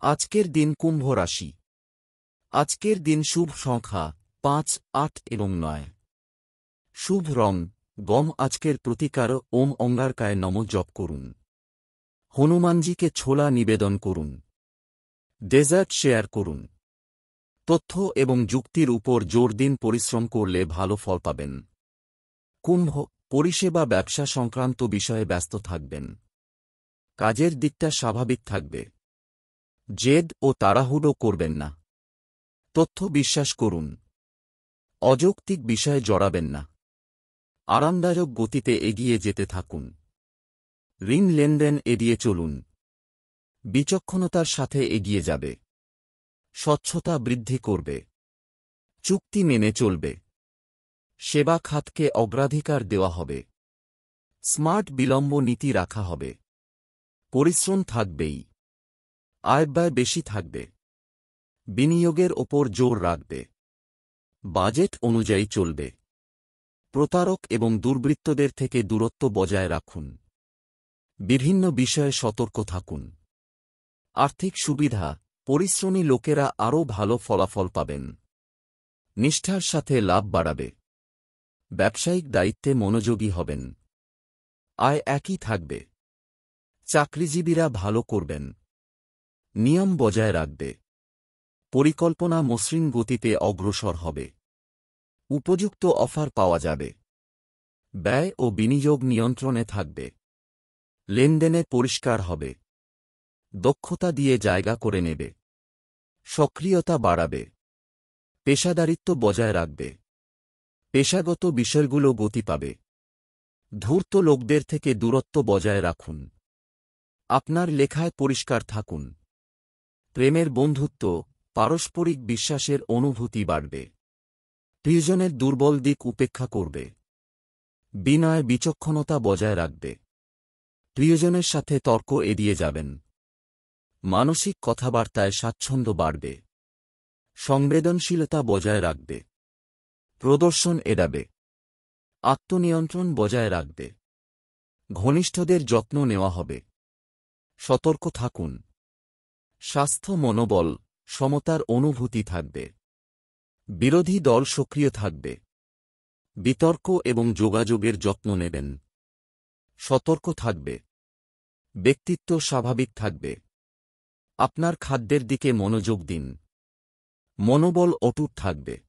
আজকের দিন কুম্ভ রাশি। আজকের দিন শুভ সংখ্যা ৫, ৮ এবং ৯। শুভ রং গম। আজকের প্রতিকার ওম অঙ্গারকায় নমঃ জপ করুন। হনুমানজিকে ছোলা নিবেদন করুন। ডেজার্ট শেয়ার করুন। তথ্য এবং যুক্তির উপর জোর দিন। পরিশ্রম করলে ভালো ফল পাবেন। কুম্ভ পরিষেবা ব্যবসা সংক্রান্ত বিষয়ে ব্যস্ত থাকবেন। কাজের দিকটা স্বাভাবিক থাকবে। জেদ ও তাড়াহুড়ো করবেন না। তথ্য বিশ্বাস করুন। অযৌক্তিক বিষয়ে জড়াবেন না। আরামদায়ক গতিতে এগিয়ে যেতে থাকুন। ঋণ লেনদেন এড়িয়ে চলুন। বিচক্ষণতার সাথে এগিয়ে যাবে। স্বচ্ছতা বৃদ্ধি করবে। চুক্তি মেনে চলবে। সেবা খাতকে অগ্রাধিকার দেওয়া হবে। স্মার্ট বিলম্ব নীতি রাখা হবে। পরিশ্রম থাকবেই। আয়-ব্যয় বেশি থাকবে। বিনিয়োগের ওপর জোর রাখবে। বাজেট অনুযায়ী চলবে। প্রতারক এবং দুর্বৃত্তদের থেকে দূরত্ব বজায় রাখুন। বিভিন্ন বিষয়ে সতর্ক থাকুন। আর্থিক সুবিধা। পরিশ্রমী লোকেরা আরও ভালো ফলাফল পাবেন। নিষ্ঠার সাথে লাভ বাড়াবে। ব্যবসায়িক দায়িত্বে মনোযোগী হবেন। আয় একই থাকবে। চাকরিজীবীরা ভালো করবেন। নিয়ম বজায় রাখবে। পরিকল্পনা মসৃণ গতিতে অগ্রসর হবে। উপযুক্ত অফার পাওয়া যাবে। ব্যয় ও বিনিয়োগ নিয়ন্ত্রণে থাকবে। লেনদেনে পরিষ্কার হবে। দক্ষতা দিয়ে জায়গা করে নেবে। সক্রিয়তা বাড়াবে। পেশাদারিত্ব বজায় রাখবে। পেশাগত বিষয়গুলো গতি পাবে। ধূর্ত লোকদের থেকে দূরত্ব বজায় রাখুন। আপনার লেখায় পরিষ্কার থাকুন। প্রেমের বন্ধুত্ব, পারস্পরিক বিশ্বাসের অনুভূতি বাড়বে। প্রিয়জনের দুর্বল দিক উপেক্ষা করবে। বিনয় বিচক্ষণতা বজায় রাখবে। প্রিয়জনের সাথে তর্ক এড়িয়ে যাবেন। মানসিক কথাবার্তায় স্বাচ্ছন্দ্য বাড়বে। সংবেদনশীলতা বজায় রাখবে। প্রদর্শন এড়াবে। আত্মনিয়ন্ত্রণ বজায় রাখবে। ঘনিষ্ঠদের যত্ন নেওয়া হবে। সতর্ক থাকুন। স্বাস্থ্য মনোবল, সমতার অনুভূতি থাকবে। বিরোধী দল সক্রিয় থাকবে। বিতর্ক এবং যোগাযোগের যত্ন নেবেন। সতর্ক থাকবে। ব্যক্তিত্ব স্বাভাবিক থাকবে। আপনার খাদ্যের দিকে মনোযোগ দিন। মনোবল অটুট থাকবে।